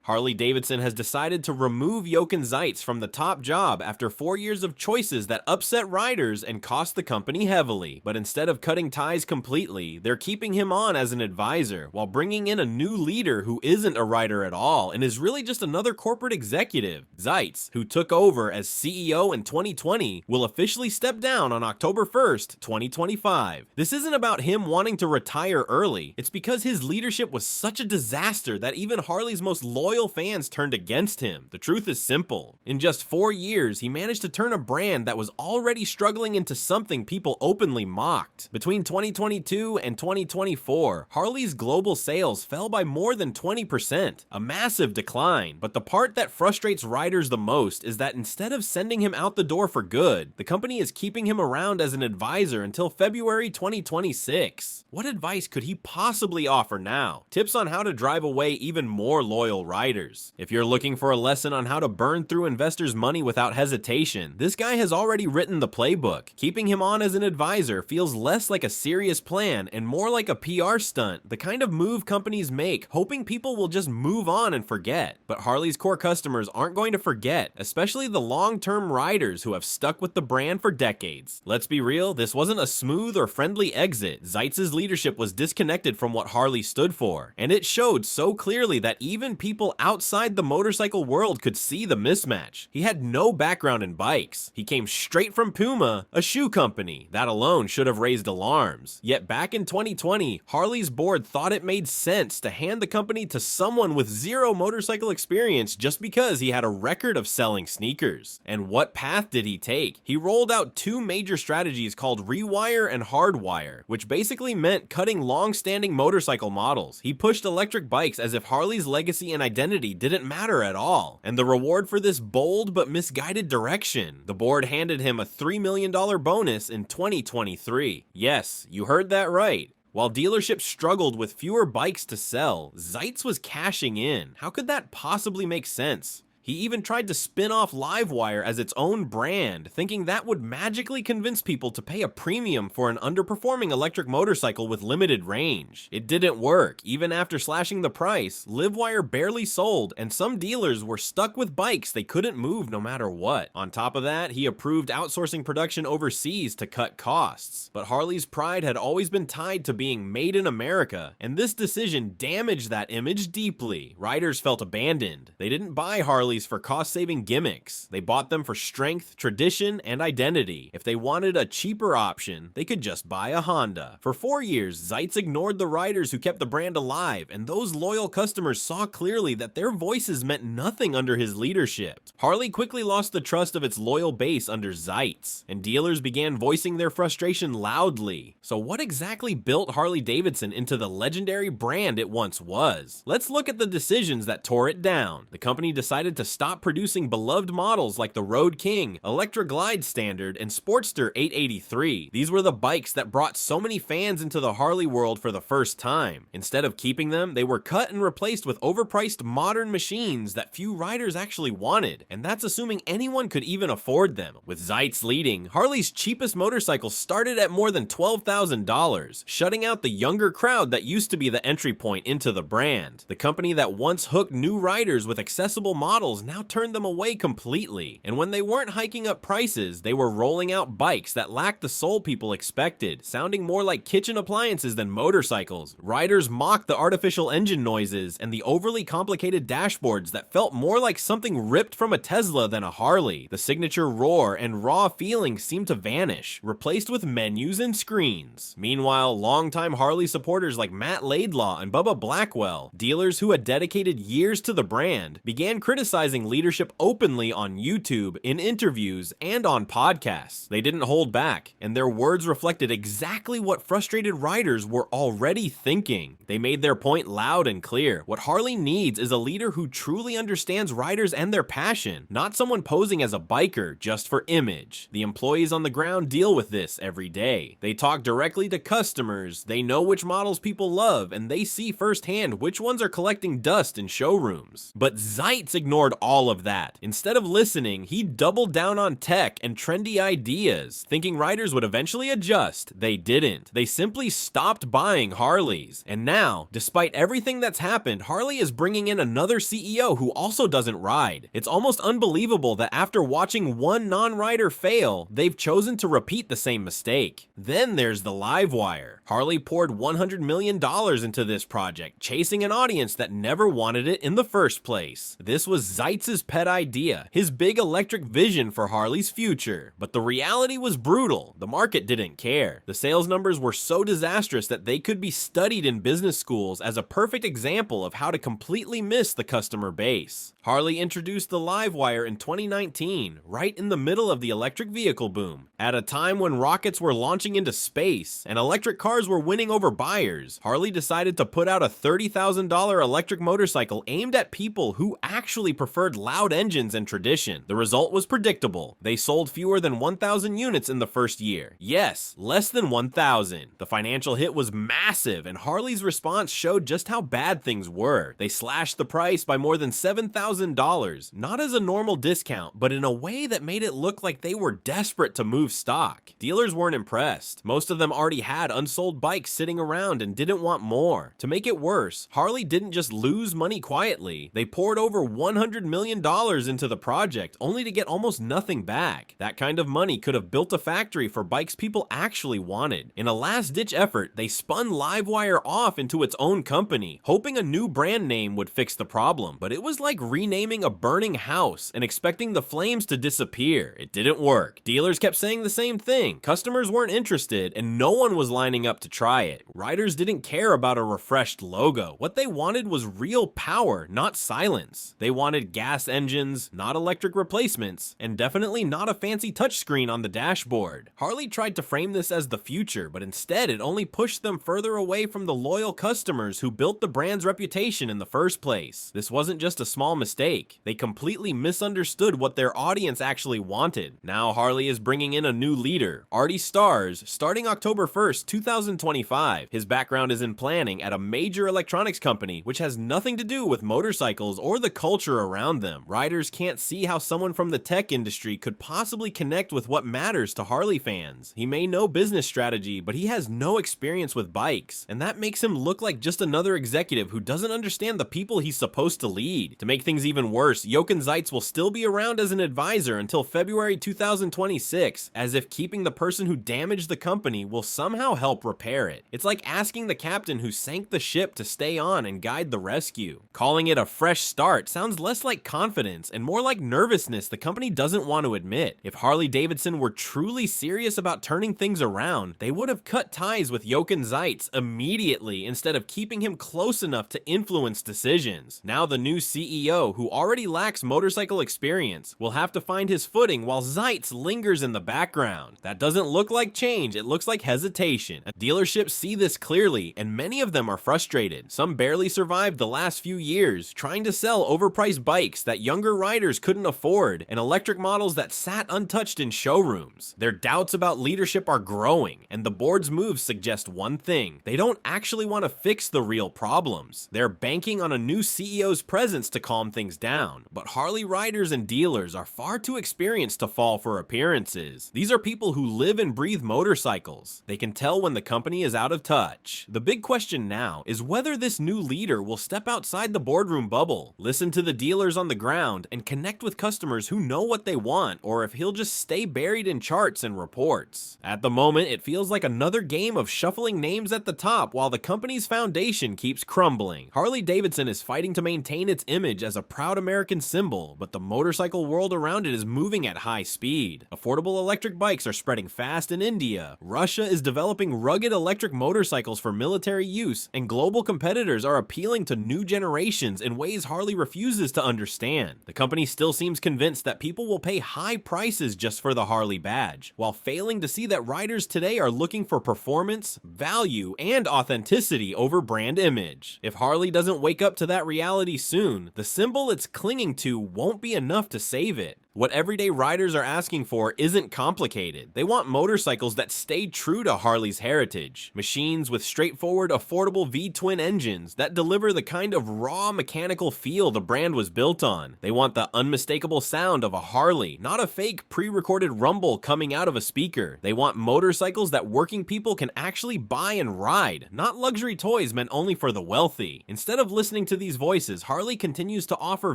Harley-Davidson has decided to remove Jochen Zeitz from the top job after 4 years of choices that upset riders and cost the company heavily. But instead of cutting ties completely, they're keeping him on as an advisor while bringing in a new leader who isn't a rider at all and is really just another corporate executive. Zeitz, who took over as CEO in 2020, will officially step down on October 1st, 2025. This isn't about him wanting to retire early. It's because his leadership was such a disaster that even Harley's most loyal fans turned against him. The truth is simple. In just 4 years, he managed to turn a brand that was already struggling into something people openly mocked. Between 2022 and 2024, Harley's global sales fell by more than 20%, a massive decline. But the part that frustrates riders the most is that instead of sending him out the door for good, the company is keeping him around as an advisor until February 2026. What advice could he possibly offer now? Tips on how to drive away even more loyal riders. If you're looking for a lesson on how to burn through investors' money without hesitation, this guy has already written the playbook. Keeping him on as an advisor feels less like a serious plan and more like a PR stunt, the kind of move companies make, hoping people will just move on and forget. But Harley's core customers aren't going to forget, especially the long-term riders who have stuck with the brand for decades. Let's be real, this wasn't a smooth or friendly exit. Zeitz's leadership was disconnected from what Harley stood for, and it showed so clearly that even people outside the motorcycle world could see the mismatch. He had no background in bikes. He came straight from Puma, a shoe company. That alone should have raised alarms. Yet back in 2020, Harley's board thought it made sense to hand the company to someone with zero motorcycle experience just because he had a record of selling sneakers. And what path did he take? He rolled out two major strategies called Rewire and Hardwire, which basically meant cutting long-standing motorcycle models. He pushed electric bikes as if Harley's legacy and identity didn't matter at all. And the reward for this bold but misguided direction? The board handed him a $3 million bonus in 2023. Yes, you heard that right. While dealerships struggled with fewer bikes to sell, Zeitz was cashing in. How could that possibly make sense? He even tried to spin off Livewire as its own brand, thinking that would magically convince people to pay a premium for an underperforming electric motorcycle with limited range. It didn't work. Even after slashing the price, Livewire barely sold, and some dealers were stuck with bikes they couldn't move no matter what. On top of that, he approved outsourcing production overseas to cut costs. But Harley's pride had always been tied to being made in America, and this decision damaged that image deeply. Riders felt abandoned. They didn't buy Harley's for cost-saving gimmicks. They bought them for strength, tradition, and identity. If they wanted a cheaper option, they could just buy a Honda. For 4 years, Zeitz ignored the riders who kept the brand alive, and those loyal customers saw clearly that their voices meant nothing under his leadership. Harley quickly lost the trust of its loyal base under Zeitz, and dealers began voicing their frustration loudly. So what exactly built Harley-Davidson into the legendary brand it once was? Let's look at the decisions that tore it down. The company decided to stop producing beloved models like the Road King, Electra Glide Standard, and Sportster 883. These were the bikes that brought so many fans into the Harley world for the first time. Instead of keeping them, they were cut and replaced with overpriced modern machines that few riders actually wanted, and that's assuming anyone could even afford them. With Zeitz leading, Harley's cheapest motorcycle started at more than $12,000, shutting out the younger crowd that used to be the entry point into the brand. The company that once hooked new riders with accessible models now turned them away completely. And when they weren't hiking up prices, they were rolling out bikes that lacked the soul people expected, sounding more like kitchen appliances than motorcycles. Riders mocked the artificial engine noises and the overly complicated dashboards that felt more like something ripped from a Tesla than a Harley. The signature roar and raw feeling seemed to vanish, replaced with menus and screens. Meanwhile, longtime Harley supporters like Matt Laidlaw and Bubba Blackwell, dealers who had dedicated years to the brand, began criticizing leadership openly on YouTube, in interviews, and on podcasts. They didn't hold back, and their words reflected exactly what frustrated riders were already thinking. They made their point loud and clear. What Harley needs is a leader who truly understands riders and their passion, not someone posing as a biker just for image. The employees on the ground deal with this every day. They talk directly to customers, they know which models people love, and they see firsthand which ones are collecting dust in showrooms. But Zeitz ignored ignored all of that. Instead of listening, he doubled down on tech and trendy ideas, thinking riders would eventually adjust. They didn't. They simply stopped buying Harleys. And now, despite everything that's happened, Harley is bringing in another CEO who also doesn't ride. It's almost unbelievable that after watching one non-rider fail, they've chosen to repeat the same mistake. Then there's the Livewire. Harley poured $100 million into this project, chasing an audience that never wanted it in the first place. This was Zeitz's pet idea, his big electric vision for Harley's future. But the reality was brutal. The market didn't care. The sales numbers were so disastrous that they could be studied in business schools as a perfect example of how to completely miss the customer base. Harley introduced the Livewire in 2019, right in the middle of the electric vehicle boom. At a time when rockets were launching into space and electric cars were winning over buyers, Harley decided to put out a $30,000 electric motorcycle aimed at people who actually preferred loud engines and tradition. The result was predictable. They sold fewer than 1,000 units in the first year. Yes, less than 1,000. The financial hit was massive, and Harley's response showed just how bad things were. They slashed the price by more than $7,000, not as a normal discount, but in a way that made it look like they were desperate to move stock. Dealers weren't impressed. Most of them already had unsold bikes sitting around and didn't want more. To make it worse, Harley didn't just lose money quietly. They poured over $100 million into the project, only to get almost nothing back. That kind of money could have built a factory for bikes people actually wanted. In a last-ditch effort, they spun Livewire off into its own company, hoping a new brand name would fix the problem. But it was like renaming a burning house and expecting the flames to disappear. It didn't work. Dealers kept saying the same thing. Customers weren't interested, and no one was lining up to try it. Riders didn't care about a refreshed logo. What they wanted was real power, not silence. They wanted gas engines, not electric replacements, and definitely not a fancy touchscreen on the dashboard. Harley tried to frame this as the future, but instead it only pushed them further away from the loyal customers who built the brand's reputation in the first place. This wasn't just a small mistake. They completely misunderstood what their audience actually wanted. Now Harley is bringing in a new leader, Artie Starrs, starting October 1st, 2025. His background is in planning at a major electronics company, which has nothing to do with motorcycles or the culture around them. Riders can't see how someone from the tech industry could possibly connect with what matters to Harley fans. He may know business strategy, but he has no experience with bikes, and that makes him look like just another executive who doesn't understand the people he's supposed to lead. To make things even worse, Jochen Zeitz will still be around as an advisor until February 2026, as if keeping the person who damaged the company will somehow help repair it. It's like asking the captain who sank the ship to stay on and guide the rescue. Calling it a fresh start sounds less like confidence and more like nervousness the company doesn't want to admit. If Harley-Davidson were truly serious about turning things around, they would have cut ties with Jochen Zeitz immediately instead of keeping him close enough to influence decisions. Now the new CEO, who already lacks motorcycle experience, will have to find his footing while Zeitz lingers in the background. That doesn't look like change, it looks like hesitation. Dealerships see this clearly, and many of them are frustrated. Some barely survived the last few years, trying to sell overpriced bikes that younger riders couldn't afford, and electric models that sat untouched in showrooms. Their doubts about leadership are growing, and the board's moves suggest one thing: they don't actually want to fix the real problems. They're banking on a new CEO's presence to calm things down. But Harley riders and dealers are far too experienced to fall for appearances. These are people who live and breathe motorcycles. They can tell when the company is out of touch. The big question now is whether this new leader will step outside the boardroom bubble, listen to the dealers on the ground, and connect with customers who know what they want, or if he'll just stay buried in charts and reports. At the moment, it feels like another game of shuffling names at the top while the company's foundation keeps crumbling. Harley-Davidson is fighting to maintain its image as a proud American symbol, but the motorcycle world around it is moving at high speed. Affordable electric bikes are spreading fast in India. Russia is developing rugged electric motorcycles for military use, and global competitors are appealing to new generations in ways Harley refuses to understand. The company still seems convinced that people will pay high prices just for the Harley badge, while failing to see that riders today are looking for performance, value, and authenticity over brand image. If Harley doesn't wake up to that reality soon, the symbol it's clinging to won't be enough to save it. What everyday riders are asking for isn't complicated. They want motorcycles that stay true to Harley's heritage. Machines with straightforward, affordable V-twin engines that deliver the kind of raw mechanical feel the brand was built on. They want the unmistakable sound of a Harley, not a fake pre-recorded rumble coming out of a speaker. They want motorcycles that working people can actually buy and ride, not luxury toys meant only for the wealthy. Instead of listening to these voices, Harley continues to offer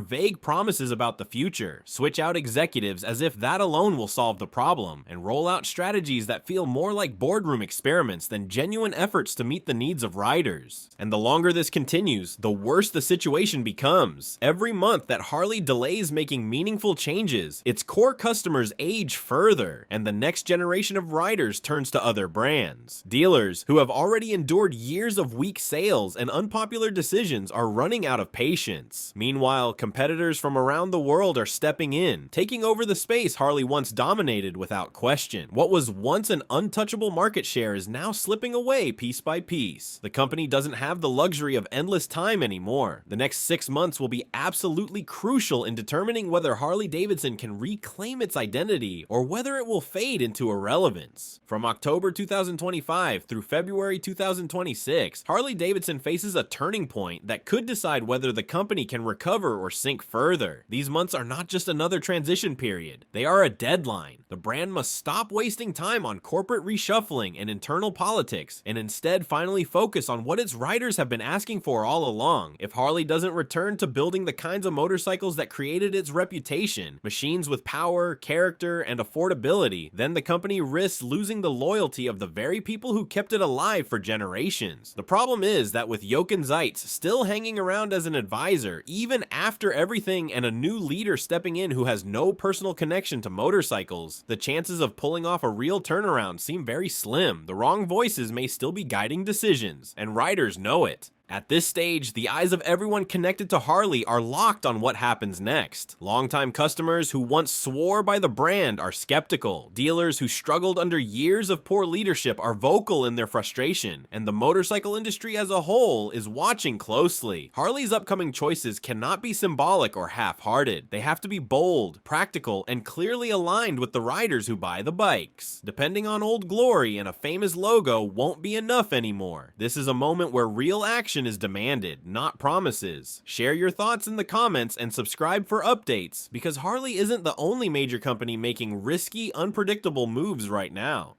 vague promises about the future, switch out executives as if that alone will solve the problem, and roll out strategies that feel more like boardroom experiments than genuine efforts to meet the needs of riders. And the longer this continues, the worse the situation becomes. Every month that Harley delays making meaningful changes, its core customers age further, and the next generation of riders turns to other brands. Dealers, who have already endured years of weak sales and unpopular decisions, are running out of patience. Meanwhile, competitors from around the world are stepping in, taking over the space Harley once dominated without question. What was once an untouchable market share is now slipping away piece by piece. The company doesn't have the luxury of endless time anymore. The next 6 months will be absolutely crucial in determining whether Harley-Davidson can reclaim its identity or whether it will fade into irrelevance. From October 2025 through February 2026, Harley-Davidson faces a turning point that could decide whether the company can recover or sink further. These months are not just another transition period, they are a deadline. The brand must stop wasting time on corporate reshuffling and internal politics, and instead finally focus on what its riders have been asking for all along. If Harley doesn't return to building the kinds of motorcycles that created its reputation, machines with power, character, and affordability, then the company risks losing the loyalty of the very people who kept it alive for generations. The problem is that with Jochen Zeitz still hanging around as an advisor, even after everything, and a new leader stepping in who has no personal connection to motorcycles, the chances of pulling off a real turnaround seem very slim. The wrong voices may still be guiding decisions, and riders know it. At this stage, the eyes of everyone connected to Harley are locked on what happens next. Longtime customers who once swore by the brand are skeptical. Dealers who struggled under years of poor leadership are vocal in their frustration, and the motorcycle industry as a whole is watching closely. Harley's upcoming choices cannot be symbolic or half-hearted. They have to be bold, practical, and clearly aligned with the riders who buy the bikes. Depending on old glory and a famous logo won't be enough anymore. This is a moment where real action is demanded, not promises. Share your thoughts in the comments and subscribe for updates, because Harley isn't the only major company making risky, unpredictable moves right now.